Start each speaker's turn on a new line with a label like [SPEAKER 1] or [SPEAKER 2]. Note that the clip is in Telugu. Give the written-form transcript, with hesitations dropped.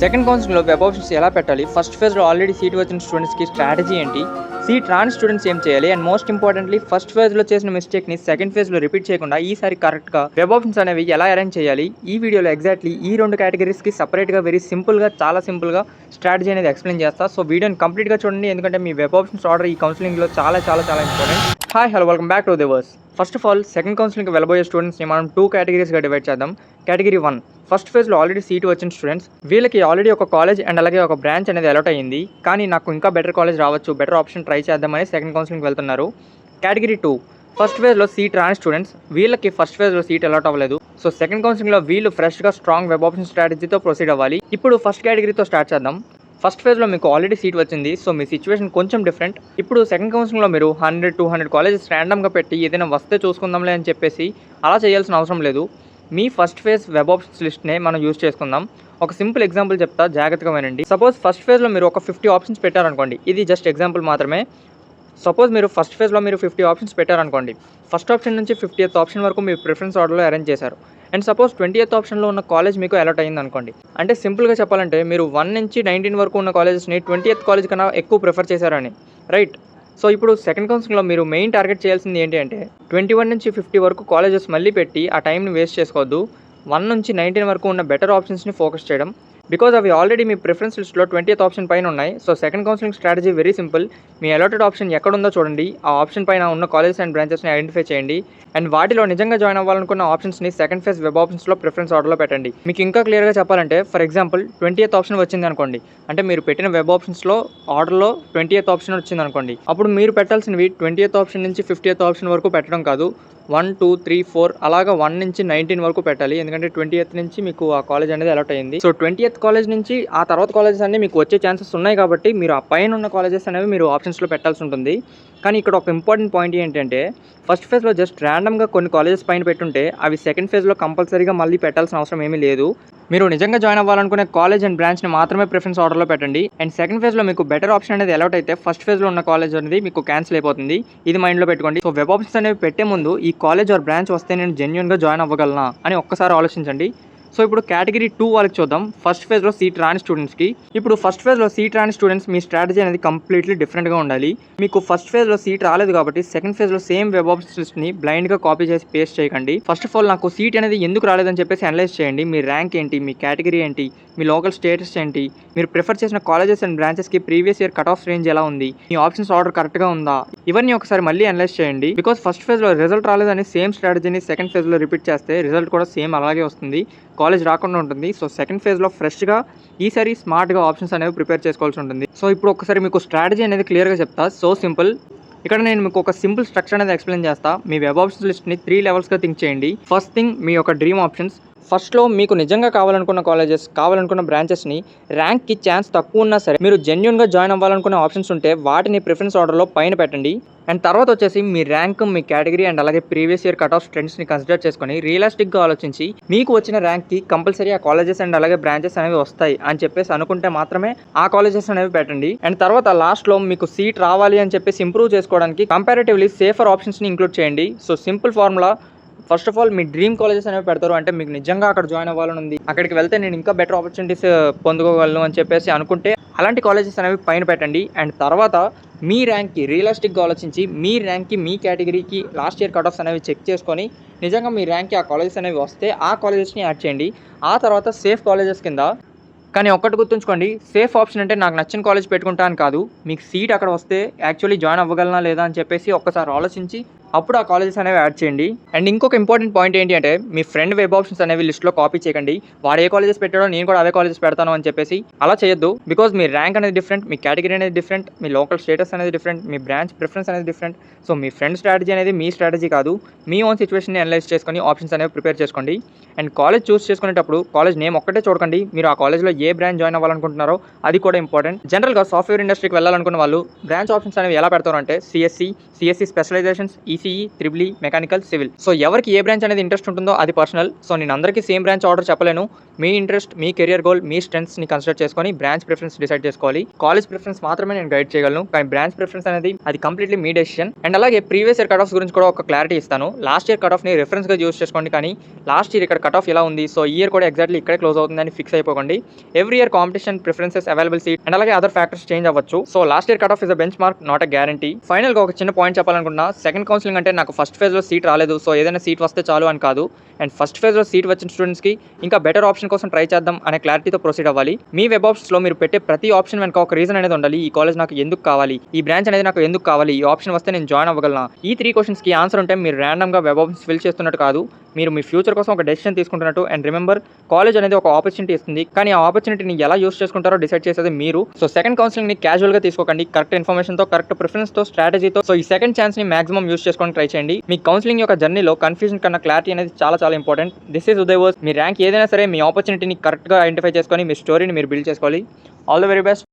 [SPEAKER 1] సెకండ్ కౌన్సిలింగ్లో వెబ్ ఆప్షన్స్ ఎలా పెట్టాలి, ఫస్ట్ ఫేజ్లో ఆల్రెడీ సీట్ వచ్చిన స్టూడెంట్స్కి స్ట్రాటజీ ఏంటి, సీట్ రాని స్టూడెంట్స్ ఏం చేయాలి, అండ్ మోస్ట్ ఇంపార్టెంట్లీ ఫస్ట్ ఫేజ్లో చేసిన మిస్టేక్ని సెకండ్ ఫేజ్లో రిపీట్ చేయకుండా ఈసారి కరెక్ట్గా వెబ్ ఆప్షన్స్ అనేవి ఎలా అరేంజ్ చేయాలి, ఈ వీడియోలో ఎగ్జాక్ట్లీ ఈ రెండు కేటగిరీస్కి సపరేట్గా వెరీ సింపుల్గా చాలా సింపుల్గా స్ట్రాటజీ అనేది ఎక్స్ప్లెయిన్ చేస్తా. సో వీడియోని కంప్లీట్గా చూడండి, ఎందుకంటే మీ వెబ్ ఆప్షన్స్ ఆర్డర్ ఈ కౌన్సిలింగ్లో చాలా చాలా చాలా important. Hi hello, welcome back to the verse. First of all second కౌన్సిలింగ్కి వెళ్ళబోయే స్టూడెంట్స్ని మనం 2 కేటగిరీస్గా డివైడ్ చేద్దాం. కేటగిరీ 1, ఫస్ట్ ఫేజ్లో ఆల్రెడీ సీట్ వచ్చిన స్టూడెంట్స్. వీళ్ళకి ఆల్రెడీ ఒక కాలేజ్ అండ్ అలాగే ఒక బ్రాంచ్ అనేది అలాట్ అయ్యింది, కానీ నాకు ఇంకా బెటర్ కాలేజ్ రావచ్చు, బెటర్ ఆప్షన్ ట్రై చేద్దామని సెకండ్ కౌన్సిలింగ్కి వెళ్తున్నారు. కేటగిరీ 2, ఫస్ట్ ఫేజ్లో సీట్ రాని స్టూడెంట్స్. వీళ్ళకి ఫస్ట్ ఫేజ్లో సీట్ అలాట్ అవ్వలేదు, సో సెకండ్ కౌన్సిలింగ్లో వీళ్ళు ఫ్రెష్గా స్ట్రాంగ్ వెబ్ ఆప్షన్ స్ట్రాటజీతో ప్రొసీడ్ అవ్వాలి. ఇప్పుడు ఫస్ట్ కేటగిరీతో స్టార్ట్ చేద్దాం. ఫస్ట్ ఫేజ్లో మీకు ఆల్రెడీ సీట్ వచ్చింది, సో మీ సిచ్యువేషన్ కొంచెం డిఫరెంట్. ఇప్పుడు సెకండ్ కౌన్సిలింగ్లో మీరు 100-200 కాలేజెస్ ర్యాండమ్గా పెట్టి ఏదైనా వస్తే చూసుకుందాంలే అని చెప్పేసి అలా చేయాల్సిన అవసరం లేదు. మీ ఫస్ట్ ఫేజ్ వెబ్ ఆప్షన్స్ లిస్ట్నే మనం యూజ్ చేసుకుందాం. ఒక సింపుల్ ఎగ్జాంపుల్ చెప్తా, జాగ్రత్తగా వినండి. సపోజ్ ఫస్ట్ ఫేజ్లో మీరు ఒక 50 ఆప్షన్స్ పెట్టారనుకోండి, ఇది జస్ట్ ఎగ్జాంపుల్ మాత్రమే. సపోజ్ మీరు ఫస్ట్ ఫేజ్లో మీరు 50 ఆప్షన్స్ పెట్టారనుకోండి, ఫస్ట్ ఆప్షన్ నుంచి 50th ఆప్షన్ వరకు మీ ప్రిఫరెన్స్ ఆర్డర్లో అరేంజ్ చేశారు. అండ్ సపోజ్ 20th ఆప్షన్లో ఉన్న కాలేజ్ మీకు అలాట్ అయింది అనుకోండి. అంటే సింపుల్గా చెప్పాలంటే మీరు 1 నుంచి 19 వరకు ఉన్న కాలేజెస్ని 20th కాలేజ్ కన్నా ఎక్కువ ప్రిఫర్ చేశారని, రైట్? సో ఇప్పుడు సెకండ్ కౌన్సిలింగ్లో మీరు మెయిన్ టార్గెట్ చేయాల్సింది ఏంటి అంటే 21 నుంచి 50 వరకు కాలేజెస్ మళ్ళీ పెట్టి ఆ టైంని వేస్ట్ చేసుకోవద్దు. 1 నుంచి 19 వరకు ఉన్న బెటర్ ఆప్షన్స్ని ఫోకస్ చేయడం, బికాజ్ అవి ఆల్రెడీ మీ ప్రిఫరెన్స్ లిస్ట్లో 20th ఆప్షన్ పైన ఉన్నాయి. So second counselling strategy very simple. మీ అలాటెడ్ ఆప్షన్ ఎక్కడ ఉందో చూడండి, ఆ ఆప్షన్ పైన ఉన్న కాలేజెస్ అండ్ బ్రాంచెస్ని ఐడెంటిఫై చేయండి, అండ్ వాటిలో నిజంగా జాయిన్ అవ్వాలనుకున్న ఆప్షన్స్ని సెకండ్ ఫేజ్ వెబ్ ఆప్షన్స్లో ప్రిఫరెన్స్ ఆర్డర్లో పెట్టండి. మీకు ఇంకా క్లియర్గా చెప్పాలంటే, ఫర్ ఎగ్జాంపుల్ 20th ఆప్షన్ వచ్చింది అనుకోండి, అంటే మీరు పెట్టిన వెబ్ ఆప్షన్స్లో ఆర్డర్లో 20th ఆప్షన్ వచ్చింది అనుకోండి, అప్పుడు మీరు పెట్టాల్సినవి 20th ఆప్షన్ నుంచి 50th ఆప్షన్ వరకు పెట్టడం కాదు, 1, 2, 3, 4 అలాగా 1 నుంచి 19 వరకు పెట్టాలి. ఎందుకంటే 20th నుంచి మీకు ఆ కాలేజ్ అనేది అలాట్ అయింది. సో 20th కాలేజ్ నుంచి ఆ తర్వాత కాలేజెస్ అన్నీ మీకు వచ్చే ఛాన్సెస్ ఉన్నాయి, కాబట్టి మీరు ఆ పైన ఉన్న కాలేజెస్ అనేవి మీరు ఆప్షన్స్లో పెట్టాల్సి ఉంటుంది. కానీ ఇక్కడ ఒక ఇంపార్టెంట్ పాయింట్ ఏంటంటే, ఫస్ట్ ఫేజ్లో జస్ట్ ర్యాండమ్గా కొన్ని కాలేజెస్ పైన పెట్టుంటే అవి సెకండ్ ఫేజ్లో కంపల్సరీగా మళ్ళీ పెట్టాల్సిన అవసరం ఏమీ లేదు. మీరు నిజంగా జాయిన్ అవ్వాలనుకునే కాలేజ్ అండ్ బ్రాంచ్ని మాత్రమే ప్రిఫరెన్స్ ఆర్డర్లో పెట్టండి. అండ్ సెకండ్ ఫేజ్లో మీకు బెటర్ ఆప్షన్ అనేది అలాట్ అయితే ఫస్ట్ ఫేజ్లో ఉన్న కాలేజ్ అనేది మీకు క్యాన్సిల్ అయిపోతుంది. ఇది మైండ్లో పెట్టుకోండి. సో వెబ్ ఆప్షన్స్ అనేవి పెట్టే ముందు ఈ కాలేజ్ ఆర్ బ్రాంచ్ వస్తే నేను జెన్యూన్గా జాయిన్ అవ్వగలనా అని ఒక్కసారి ఆలోచించండి. సో ఇప్పుడు కేటగిరీ 2 వాళ్ళకి చూద్దాం, ఫస్ట్ ఫేజ్లో సీట్ రాని స్టూడెంట్స్కి. ఇప్పుడు ఫస్ట్ ఫేజ్లో సీట్ రాని స్టూడెంట్స్ మీ స్ట్రాటజీ అనేది కంప్లీట్లీ డిఫరెంట్గా ఉండాలి. మీకు ఫస్ట్ ఫేజ్లో సీట్ రాలేదు కాబట్టి సెకండ్ ఫేజ్లో సేమ్ వెబ్ ఆప్షన్స్ లిస్ట్ని బ్లైండ్గా కాపీ చేసి పేస్ట్ చేయకండి. ఫస్ట్ ఆఫ్ ఆల్ నాకు సీట్ అనేది ఎందుకు రాలేదని చెప్పేసి అనలైజ్ చేయండి. మీ ర్యాంక్ ఏంటి, మీ కేటగిరీ ఏంటి, మీ లోకల్ స్టేటస్ ఏంటి, మీరు ప్రిఫర్ చేసిన కాలేజెస్ అండ్ బ్రాంచెస్కి previous year cut off range ఎలా ఉంది, మీ ఆప్షన్స్ ఆర్డర్ కరెక్ట్గా ఉందా, ఇవన్నీ ఒకసారి మళ్ళీ అనలైజ్ చేయండి. బికాస్ ఫస్ట్ ఫేజ్లో రిజల్ట్ రాలేదని సేమ్ స్ట్రాటజీని సెకండ్ ఫేజ్లో రిపీట్ చేస్తే రిజల్ట్ కూడా సేమ్ అలాగే వస్తుంది, కాలేజ్ రాకుండా ఉంటుంది. సో సెకండ్ ఫేజ్లో ఫ్రెష్గా ఈసారి స్మార్ట్గా ఆప్షన్స్ అనేవి ప్రిపేర్ చేసుకోవాల్సి ఉంటుంది. సో ఇప్పుడు ఒకసారి మీకు స్ట్రాటజీ అనేది క్లియర్గా చెప్తా. So simple. ఇక్కడ నేను మీకు ఒక సింపుల్ స్ట్రక్చర్ అనేది ఎక్స్ప్లెయిన్ చేస్తా. మీ వెబ్ ఆప్షన్స్ లిస్ట్ని 3 లెవెల్స్గా థింక్ చేయండి. ఫస్ట్ థింగ్, మీ యొక్క డ్రీమ్ ఆప్షన్స్. ఫస్ట్లో మీకు నిజంగా కావాలనుకున్న కాలేజెస్, కావాలనుకున్న బ్రాంచెస్ని ర్యాంక్కి ఛాన్స్ తక్కువ ఉన్నా సరే మీరు జెన్యూన్గా జాయిన్ అవ్వాలనుకునే ఆప్షన్స్ ఉంటే వాటిని ప్రిఫరెన్స్ ఆర్డర్లో పైన పెట్టండి. అండ్ తర్వాత వచ్చేసి మీ ర్యాంక్, మీ కేటగిరీ అండ్ అలాగే ప్రీవియస్ ఇయర్ కట్ ఆఫ్ ట్రెండ్స్ని కన్సిడర్ చేసుకొని రియలిస్టిక్గా ఆలోచించి మీకు వచ్చిన ర్యాంక్కి కంపల్సరీ ఆ కాలేజెస్ అండ్ అలాగే బ్రాంచెస్ అనేవి వస్తాయి అని చెప్పేసి అనుకుంటే మాత్రమే ఆ కాలేజెస్ అనేవి పెట్టండి. అండ్ తర్వాత లాస్ట్లో మీకు సీట్ రావాలి అని చెప్పేసి ఇంప్రూవ్ చేసుకోవడానికి కంపారిటివ్లీ సేఫర్ ఆప్షన్స్ని ఇంక్లూడ్ చేయండి. So simple formula, first of all me dream colleges అనేవి పెడతారు, అంటే మీకు నిజంగా అక్కడ జాయిన్ అవ్వాలని ఉంది, అక్కడికి వెళ్తే నేను ఇంకా బెటర్ ఆపర్చునిటీస్ పొందుకోగలను అని చెప్పేసి అనుకుంటే అలాంటి కాలేజెస్ అనేవి పైన పెట్టండి. అండ్ తర్వాత మీ ర్యాంక్కి రియలిస్టిక్గా ఆలోచించి మీ ర్యాంక్కి, మీ కేటగిరీకి లాస్ట్ ఇయర్ కట్ ఆఫ్స్ అనేవి చెక్ చేసుకొని నిజంగా మీ ర్యాంక్కి ఆ కాలేజెస్ అనేవి వస్తే ఆ కాలేజెస్ని యాడ్ చేయండి. ఆ తర్వాత సేఫ్ కాలేజెస్ కింద, కానీ ఒక్కటి గుర్తుంచుకోండి, సేఫ్ ఆప్షన్ అంటే నాకు నచ్చిన కాలేజ్ పెట్టుకుంటా అని కాదు, మీకు సీట్ అక్కడ వస్తే యాక్చువల్లీ జాయిన్ అవ్వగలనా లేదా అని చెప్పేసి ఒక్కసారి ఆలోచించి అప్పుడు ఆ కాలేజెస్ అనేవి యాడ్ చేయండి. అండ్ ఇంకొక ఇంపార్టెంట్ పాయింట్ ఏంటి అంటే, మీ ఫ్రెండ్ వెబ్ ఆప్షన్స్ అనేవి లిస్ట్లో కాపీ చేయకండి. వాడు ఏ కాలేజెస్ పెట్టాడో నేను కూడా అవే కాలేజెస్ పెడతాను అని చెప్పేసి అలా చేయొద్దు. బికాజ్ మీ ర్యాంక్ అనేది డిఫరెంట్, మీ కేటగిరీ అనేది డిఫరెంట్, మీ లోకల్ స్టేటస్ అనేది డిఫరెంట్, మీ బ్రాంచ్ ప్రిఫరెన్స్ అనేది డిఫరెంట్. సో మీ ఫ్రెండ్ స్ట్రాటజీ అనేది మీ స్ట్రాటజీ కాదు. మీ ఓన్ సిచ్యువేషన్ని అనలైజ్ చేసుకొని ఆప్షన్స్ అనేవి ప్రిపేర్ చేసుకోండి. అండ్ కాలేజ్ చూస్ చేసుకునేటప్పుడు కాలేజ్ నేమ్ ఒక్కటే చూడకండి, మీరు ఆ కాలేజ్లో ఏ బ్రాంచ్ జాయిన్ అవ్వాలనుకుంటున్నారో అది కూడా ఇంపార్టెంట్. జనరల్గా సాఫ్ట్వేర్ ఇండస్ట్రీకి వెళ్ళాలనుకున్న వాళ్ళు బ్రాంచ్ ఆప్షన్స్ అనేవి ఎలా పెడతారు అంటే CSE specializations, ECE, triple E, mechanical, civil. So ఎవరికి ఏ బ్రాంచ్ అనేది ఇంట్రెస్ట్ ఉంటుందో అది పర్సనల్. సో నేను అందరికీ సేమ్ బ్రాంచ్ ఆర్డర్ చెప్పలేను. మీ ఇంట్రెస్ట్, మీ కెరియర్ గోల్, మీ స్ట్రెంగ్స్ని కన్సిడర్ చేసుకొని బ్రాంచ్ ప్రిఫరెన్స్ డిసైడ్ చేసుకోవాలి. కాలేజ్ ప్రిఫరెన్స్ మాత్రమే నేను గైడ్ చేయగలను, కానీ బ్రాంచ్ ప్రిఫరెన్స్ అనేది అది కంప్లీట్లీ మీ డెసిషన్. అండ్ అలాగే ప్రీవియస్ ఇయర్ కట్ ఆఫ్స్ గురించి కూడా ఒక క్లారిటీ ఇస్తాను. లాస్ట్ ఇయర్ కట్ ఆఫ్ని రెఫరెన్స్గా యూస్ చేసుకోండి, కానీ లాస్ట్ ఇయర్ ఇక్కడ కట్ ఆఫ్ ఎలా ఉంది, సో ఈ ఇయర్ కూడా ఎగ్జాక్ట్లీ ఇక్కడే క్లోజ్ అవుతుందని ఫిక్స్ అయిపోకండి. Every year competition, preferences, available seat and అలాగే అదర్ ఫ్యాక్టర్స్ చేంజ్ అవ్వచ్చు. So last year cut off is a benchmark, not a guarantee. Final గా ఒక చిన్న పాయింట్ చెప్పాలనుకున్నా, సెకండ్ కౌన్సిలింగ్ అంటే నాకు ఫస్ట్ ఫేజ్ లో సీట్ రాలేదు, సో ఏదైనా సీట్ వస్తే చాలు అని కాదు. అండ్ ఫస్ట్ ఫేజ్ లో సీట్ వచ్చిన స్టూడెంట్స్ కి ఇంకా బెటర్ ఆప్షన్ కోసం ట్రై చేద్దాం అనే క్లారిటీతో ప్రొసీడ్ అవ్వాలి. మీ వెబ్ ఆప్షన్స్ లో మీరు పెట్టే ప్రతి ఆప్షన్ వెనక ఒక రీజన్ అనేది ఉండాలి. ఈ కాలేజ్ నాకు ఎందుకు కావాలి, ఈ బ్రాంచ్ అనేది నాకు ఎందుకు కావాలి, ఈ ఆప్షన్ వస్తే నేను జాయిన్ అవ్వగలనా. ఈ 3 క్వశ్చన్స్ కి ఆన్సర్ ఉంటే మీరు ర్యాండమ్ గా వెబ్ ఆప్షన్స్ ఫిల్ చేస్తున్నట్టు కాదు, మీరు మీ ఫ్యూచర్ కోసం ఒక డెసిషన్ తీసుకుంటున్నట్టు. అండ్ రిమెంబర్, కాలేజ్ అనేది ఒక ఆపర్చునిటీ ఇస్తుంది, కానీ ఆ ఆపర్చునిటీని ఎలా యూస్ చేసుకుంటారో డిసైడ్ చేసేది మీరు. సో సెకండ్ కౌన్సిలింగ్ ని క్యాజువల్ గా తీసుకోకండి, కరెక్ట్ ఇన్ఫర్మేషన్ తో, కరెక్ట్ ప్రిఫరెన్స్ తో, స్ట్రాటజీతో. సో ఈ సెకండ్ ఛాన్స్ ని మాక్సిమం యూస్ చేసుకొని ట్రై చేయండి. మీ కౌన్సిలింగ్ యొక్క జర్నీలో కన్ఫ్యూజన్ కన్నా క్లారిటీ అనేది చాలా important. This is Uday verse. మీ ర్యాంక్ ఏదైనా సరే మీ ఆపర్చునిటీని కరెక్ట్గా ఐడెంటిఫై చేసుకొని మీ స్టోరీని మీరు బిల్డ్ చేసుకోవాలి. All the very best.